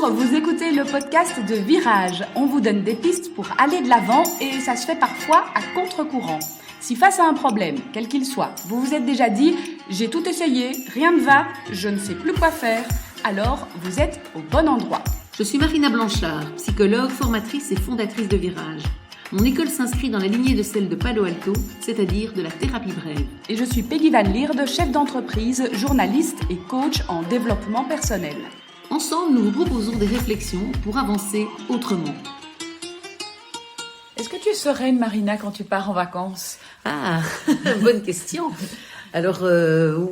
Bonjour, vous écoutez le podcast de Virage. On vous donne des pistes pour aller de l'avant et ça se fait parfois à contre-courant. Si face à un problème, quel qu'il soit, vous vous êtes déjà dit « j'ai tout essayé, rien ne va, je ne sais plus quoi faire », alors vous êtes au bon endroit. Je suis Marina Blanchard, psychologue, formatrice et fondatrice de Virage. Mon école s'inscrit dans la lignée de celle de Palo Alto, c'est-à-dire de la thérapie brève. Et je suis Peggy Van Lierde, chef d'entreprise, journaliste et coach en développement personnel. Ensemble, nous vous proposons des réflexions pour avancer autrement. Est-ce que tu es sereine, Marina, quand tu pars en vacances ? Ah, bonne question. Alors,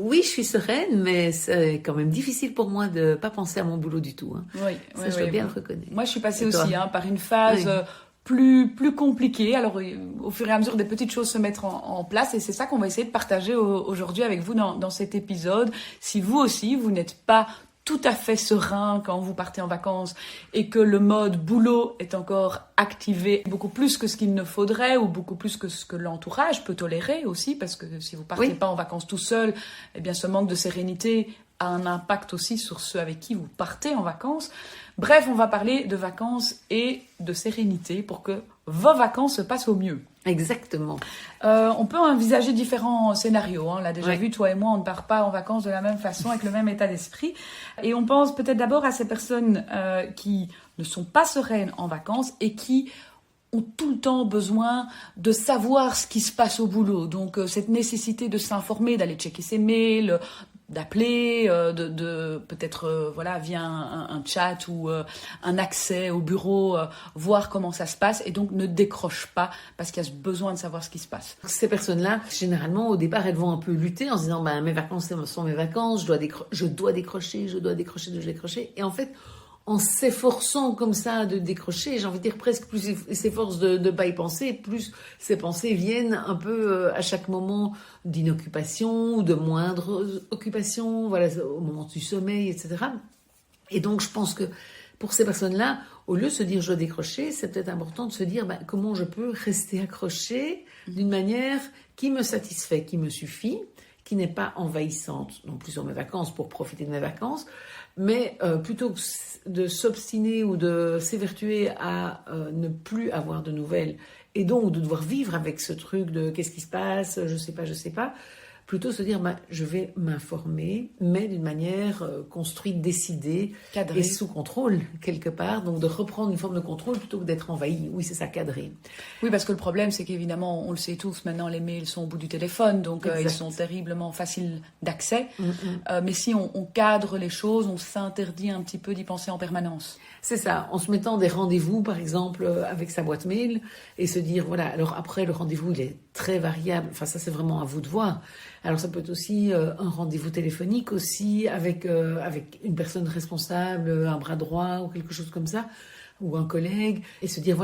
oui, je suis sereine, mais c'est quand même difficile pour moi de ne pas penser à mon boulot du tout. Hein. Oui, ça, je dois bien le reconnaître. Moi, je suis passée aussi par une phase plus compliquée. Alors, au fur et à mesure, des petites choses se mettent en place. Et c'est ça qu'on va essayer de partager aujourd'hui avec vous dans cet épisode. Si vous aussi, vous n'êtes pas tout à fait serein quand vous partez en vacances et que le mode boulot est encore activé beaucoup plus que ce qu'il ne faudrait ou beaucoup plus que ce que l'entourage peut tolérer aussi, parce que si vous partez pas en vacances tout seul, eh bien ce manque de sérénité a un impact aussi sur ceux avec qui vous partez en vacances. Bref, on va parler de vacances et de sérénité pour que vos vacances se passent au mieux. Exactement. On peut envisager différents scénarios. On l'a déjà vu, toi et moi, on ne part pas en vacances de la même façon, avec le même état d'esprit. Et on pense peut-être d'abord à ces personnes qui ne sont pas sereines en vacances et qui ont tout le temps besoin de savoir ce qui se passe au boulot. Donc, cette nécessité de s'informer, d'aller checker ses mails, d'appeler, peut-être via un chat ou un accès au bureau, voir comment ça se passe et donc ne décroche pas parce qu'il y a besoin de savoir ce qui se passe. Ces personnes-là, généralement, au départ, elles vont un peu lutter en se disant mes vacances sont mes vacances, je dois décrocher. Et en fait, en s'efforçant comme ça de décrocher, j'ai envie de dire presque plus il s'efforce de ne pas y penser, plus ces pensées viennent un peu à chaque moment d'inoccupation ou de moindre occupation, au moment du sommeil, etc. Et donc je pense que pour ces personnes-là, au lieu de se dire je dois décrocher, c'est peut-être important de se dire comment je peux rester accroché d'une manière qui me satisfait, qui me suffit, qui n'est pas envahissante non plus sur mes vacances pour profiter de mes vacances, mais plutôt que de s'obstiner ou de s'évertuer à ne plus avoir de nouvelles et donc de devoir vivre avec ce truc de qu'est-ce qui se passe, je sais pas, plutôt se dire je vais m'informer, mais d'une manière construite, décidée, cadrée et sous contrôle quelque part, donc de reprendre une forme de contrôle plutôt que d'être envahi. Oui, c'est ça, cadré. Oui, parce que le problème, c'est qu'évidemment, on le sait tous, maintenant les mails sont au bout du téléphone, donc ils sont terriblement faciles d'accès. Mais si on cadre les choses, on s'interdit un petit peu d'y penser en permanence. C'est ça, en se mettant des rendez-vous, par exemple, avec sa boîte mail, et se dire, alors après, le rendez-vous, il est très variable. Enfin, ça, c'est vraiment à vous de voir. Alors, ça peut être aussi un rendez-vous téléphonique aussi, avec une personne responsable, un bras droit ou quelque chose comme ça, ou un collègue, et se dire,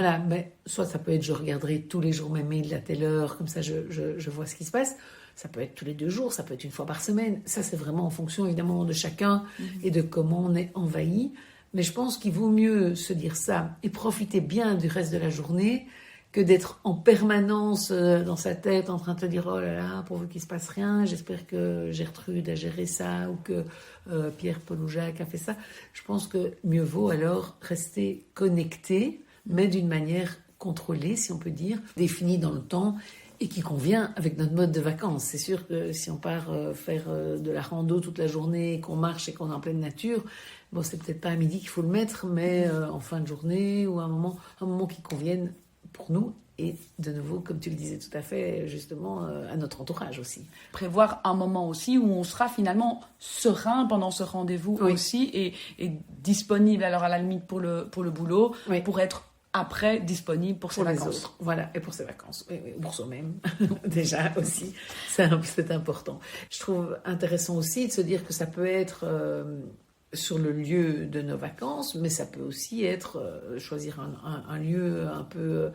soit ça peut être, je regarderai tous les jours mes mails à telle heure, comme ça, je vois ce qui se passe. Ça peut être tous les 2 jours, ça peut être une fois par semaine. Ça, c'est vraiment en fonction, évidemment, de chacun et de comment on est envahi. Mais je pense qu'il vaut mieux se dire ça et profiter bien du reste de la journée que d'être en permanence dans sa tête en train de te dire « Oh là là, pourvu qu'il ne se passe rien, j'espère que Gertrude a géré ça ou que Pierre, Paul ou Jacques a fait ça. » Je pense que mieux vaut alors rester connecté, mais d'une manière contrôlée, si on peut dire, définie dans le temps et qui convient avec notre mode de vacances. C'est sûr que si on part faire de la rando toute la journée, qu'on marche et qu'on est en pleine nature, c'est peut-être pas à midi qu'il faut le mettre, mais en fin de journée ou un moment qui convienne pour nous et de nouveau, comme tu le disais tout à fait, justement, à notre entourage aussi. Prévoir un moment aussi où on sera finalement serein pendant ce rendez-vous aussi et disponible, alors à la limite pour le boulot, pour être après disponible pour ses vacances. Les autres. Voilà, et pour ses vacances. Et pour soi-même, déjà aussi, c'est important. Je trouve intéressant aussi de se dire que ça peut être sur le lieu de nos vacances, mais ça peut aussi être choisir un lieu un peu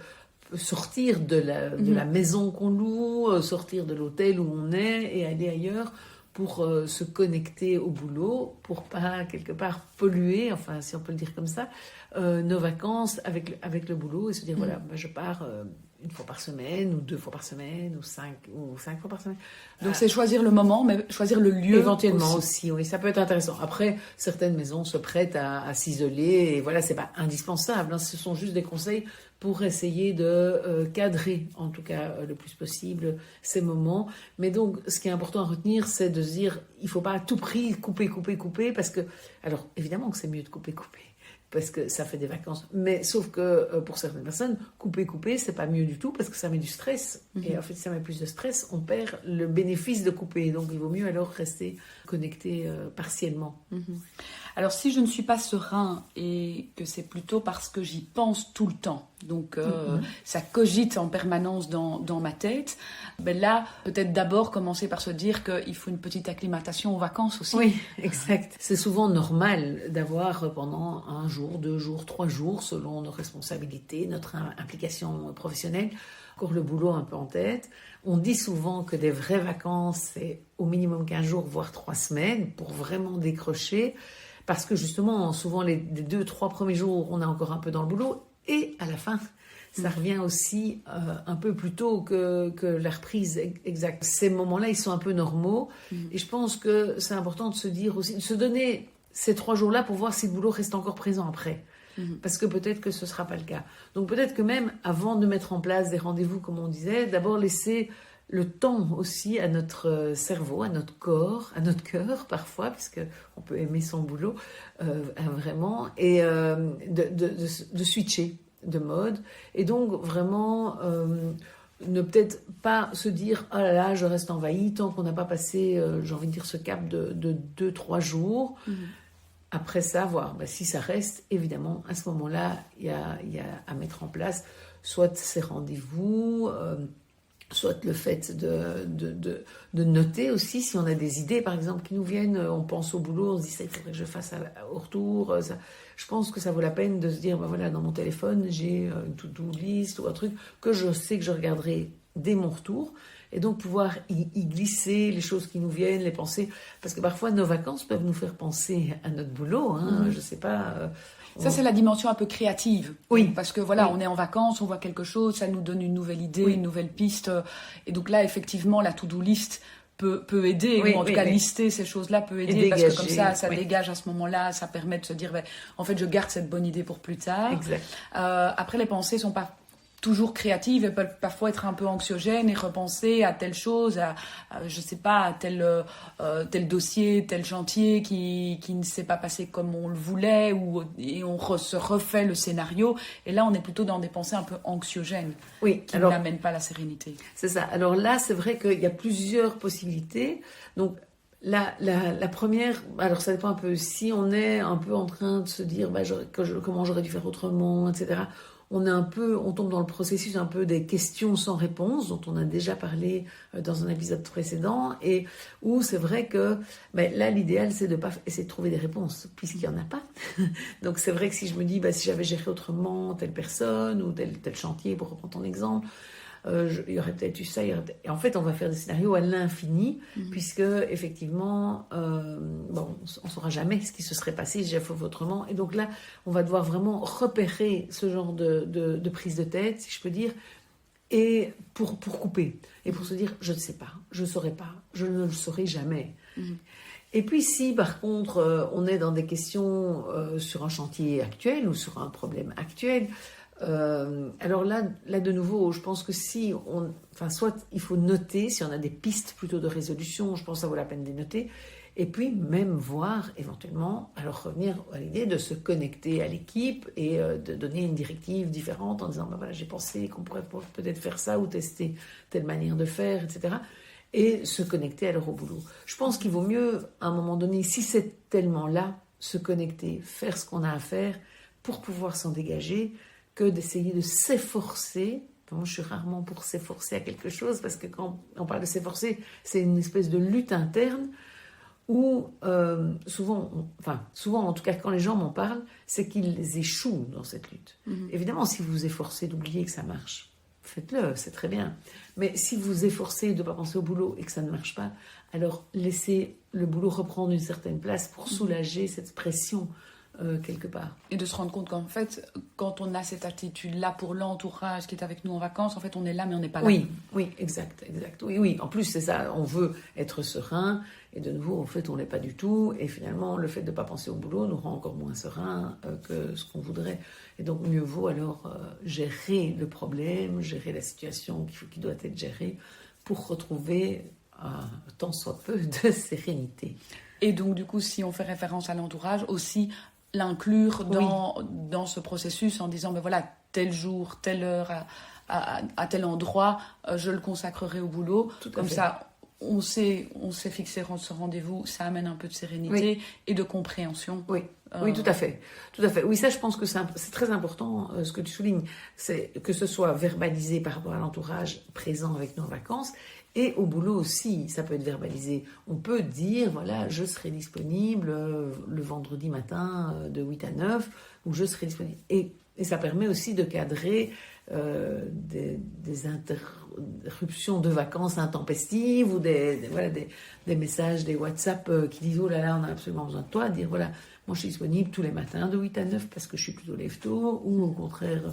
sortir de la maison qu'on loue, sortir de l'hôtel où on est et aller ailleurs pour se connecter au boulot, pour pas quelque part polluer, enfin si on peut le dire comme ça, nos vacances avec le boulot et se dire je pars une fois par semaine, ou 2 fois par semaine, ou 5 fois par semaine. Donc c'est choisir le moment, mais choisir le lieu éventuellement aussi. Oui, ça peut être intéressant. Après, certaines maisons se prêtent à s'isoler, et voilà, c'est pas indispensable, hein. Ce sont juste des conseils pour essayer de cadrer, en tout cas le plus possible, ces moments. Mais donc, ce qui est important à retenir, c'est de se dire, il faut pas à tout prix couper, parce que, alors évidemment que c'est mieux de couper, parce que ça fait des vacances. Mais sauf que pour certaines personnes, couper, c'est pas mieux du tout parce que ça met du stress. Et en fait, si ça met plus de stress, on perd le bénéfice de couper. Donc, il vaut mieux alors rester connecté partiellement. Alors, si je ne suis pas serein et que c'est plutôt parce que j'y pense tout le temps, donc ça cogite en permanence dans ma tête, ben là, peut-être d'abord commencer par se dire qu'il faut une petite acclimatation aux vacances aussi. Oui, exact. C'est souvent normal d'avoir pendant 1 jour, 2 jours, 3 jours, selon nos responsabilités, notre implication professionnelle, encore le boulot un peu en tête. On dit souvent que des vraies vacances, c'est au minimum 15 jours, voire 3 semaines, pour vraiment décrocher. Parce que justement, souvent les 2-3 premiers jours, on est encore un peu dans le boulot. Et à la fin, ça revient aussi un peu plus tôt que la reprise exacte. Ces moments-là, ils sont un peu normaux. Et je pense que c'est important de se dire aussi, de se donner ces 3 jours-là pour voir si le boulot reste encore présent après. Parce que peut-être que ce ne sera pas le cas. Donc peut-être que même avant de mettre en place des rendez-vous, comme on disait, d'abord laisser le temps aussi à notre cerveau, à notre corps, à notre cœur parfois, puisque on peut aimer son boulot vraiment, et de switcher de mode. Et donc vraiment ne peut-être pas se dire « Ah là là, je reste envahi » tant qu'on n'a pas passé, j'ai envie de dire, ce cap de 2-3 jours. Après ça, voir si ça reste, évidemment, à ce moment-là, il y a à mettre en place soit ces rendez-vous, soit le fait de noter aussi si on a des idées, par exemple, qui nous viennent, on pense au boulot, on se dit ça, il faudrait que je fasse au retour. Ça. Je pense que ça vaut la peine de se dire, voilà, dans mon téléphone, j'ai une to-do list ou un truc que je sais que je regarderai dès mon retour. Et donc pouvoir y glisser les choses qui nous viennent, les pensées. Parce que parfois, nos vacances peuvent nous faire penser à notre boulot. Hein, je sais pas... Ça, c'est la dimension un peu créative. Oui. Parce que voilà, on est en vacances, on voit quelque chose, ça nous donne une nouvelle idée, une nouvelle piste. Et donc là, effectivement, la to-do list peut aider, ou en tout cas lister ces choses-là peut aider, parce que comme ça dégage à ce moment-là, ça permet de se dire, en fait, je garde cette bonne idée pour plus tard. Exact. Après, les pensées sont pas toujours créatives, elles peuvent parfois être un peu anxiogènes et repenser à telle chose, à je sais pas, à tel dossier, tel chantier qui ne s'est pas passé comme on le voulait, et on se refait le scénario. Et là, on est plutôt dans des pensées un peu anxiogènes, qui n'amènent pas la sérénité. C'est ça. Alors là, c'est vrai qu'il y a plusieurs possibilités. Donc, la première, alors ça dépend un peu, si on est un peu en train de se dire comment j'aurais dû faire autrement, etc., on tombe dans le processus un peu des questions sans réponse, dont on a déjà parlé dans un épisode précédent, et où c'est vrai que là, l'idéal, c'est de pas essayer de trouver des réponses, puisqu'il n'y en a pas. Donc c'est vrai que si je me dis, si j'avais géré autrement telle personne, ou tel chantier, pour reprendre ton exemple, il y aurait peut-être eu ça, et en fait on va faire des scénarios à l'infini, puisque effectivement on ne saura jamais ce qui se serait passé si j'avais fait autrement, et donc là on va devoir vraiment repérer ce genre de prise de tête, si je peux dire, et pour couper, et pour se dire je ne sais pas, je ne saurais pas, je ne le saurai jamais. Et puis si par contre on est dans des questions sur un chantier actuel ou sur un problème actuel, alors là de nouveau, je pense que soit il faut noter, si on a des pistes plutôt de résolution, je pense que ça vaut la peine de les noter, et puis même voir éventuellement, alors revenir à l'idée de se connecter à l'équipe et de donner une directive différente en disant, voilà, j'ai pensé qu'on pourrait peut-être faire ça ou tester telle manière de faire, etc. Et se connecter alors au boulot. Je pense qu'il vaut mieux, à un moment donné, si c'est tellement là, se connecter, faire ce qu'on a à faire pour pouvoir s'en dégager, que d'essayer de s'efforcer. Moi, je suis rarement pour s'efforcer à quelque chose, parce que quand on parle de s'efforcer, c'est une espèce de lutte interne où souvent, en tout cas quand les gens m'en parlent, c'est qu'ils échouent dans cette lutte. Évidemment, si vous vous efforcez d'oublier que ça marche, faites-le, c'est très bien. Mais si vous vous efforcez de ne pas penser au boulot et que ça ne marche pas, alors laissez le boulot reprendre une certaine place pour soulager cette pression quelque part. Et de se rendre compte qu'en fait, quand on a cette attitude-là pour l'entourage qui est avec nous en vacances, en fait, on est là, mais on n'est pas là. Oui, exact. Oui. En plus, c'est ça, on veut être serein, et de nouveau, en fait, on l'est pas du tout, et finalement, le fait de ne pas penser au boulot nous rend encore moins serein que ce qu'on voudrait. Et donc, mieux vaut alors gérer le problème, gérer la situation qui doit être gérée, pour retrouver, tant soit peu, de sérénité. Et donc, du coup, si on fait référence à l'entourage, aussi l'inclure dans ce processus en disant, ben voilà, tel jour, telle heure, à tel endroit, je le consacrerai au boulot. Comme ça, on s'est fixé ce rendez-vous, ça amène un peu de sérénité et de compréhension. Oui, tout à fait. Oui, ça, je pense que c'est très important, ce que tu soulignes, c'est que ce soit verbalisé par rapport à l'entourage présent avec nous en vacances. Et au boulot aussi, ça peut être verbalisé. On peut dire, voilà, je serai disponible le vendredi matin de 8 à 9, ou je serai disponible. Et ça permet aussi de cadrer des interruptions de vacances intempestives, ou des messages, des WhatsApp qui disent, oh là là, on a absolument besoin de toi, dire, voilà, moi je suis disponible tous les matins de 8 à 9 parce que je suis plutôt lève-tôt, ou au contraire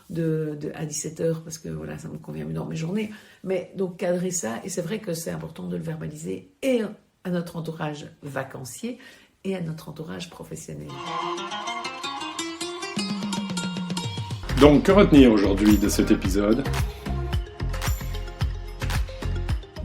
à 17h parce que voilà, ça me convient mieux dans mes journées. Mais donc cadrer ça, et c'est vrai que c'est important de le verbaliser et à notre entourage vacancier et à notre entourage professionnel. Donc, que retenir aujourd'hui de cet épisode ?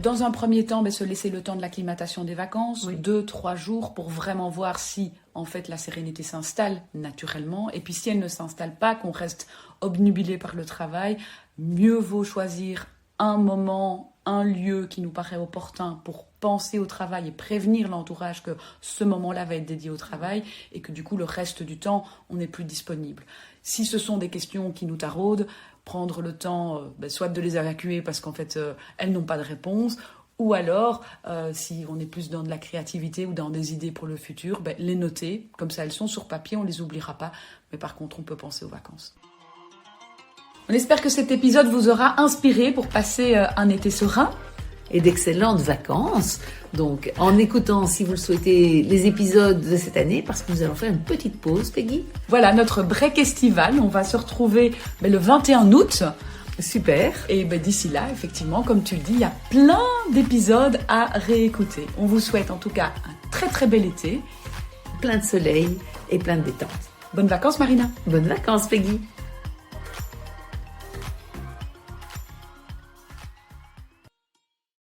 Dans un premier temps, se laisser le temps de l'acclimatation des vacances, 2-3 jours, pour vraiment voir si, en fait, la sérénité s'installe naturellement. Et puis, si elle ne s'installe pas, qu'on reste obnubilé par le travail, mieux vaut choisir un moment, un lieu qui nous paraît opportun pour penser au travail et prévenir l'entourage que ce moment-là va être dédié au travail et que du coup, le reste du temps, on n'est plus disponible. Si ce sont des questions qui nous taraudent, prendre le temps soit de les évacuer parce qu'en fait, elles n'ont pas de réponse, ou alors, si on est plus dans de la créativité ou dans des idées pour le futur, les noter, comme ça elles sont sur papier, on ne les oubliera pas, mais par contre, on peut penser aux vacances. On espère que cet épisode vous aura inspiré pour passer un été serein. Et d'excellentes vacances. Donc, en écoutant, si vous le souhaitez, les épisodes de cette année, parce que nous allons faire une petite pause, Peggy. Voilà, notre break estival. On va se retrouver le 21 août. Super. Et d'ici là, effectivement, comme tu le dis, il y a plein d'épisodes à réécouter. On vous souhaite en tout cas un très très bel été. Plein de soleil et plein de détente. Bonnes vacances, Marina. Bonnes vacances, Peggy.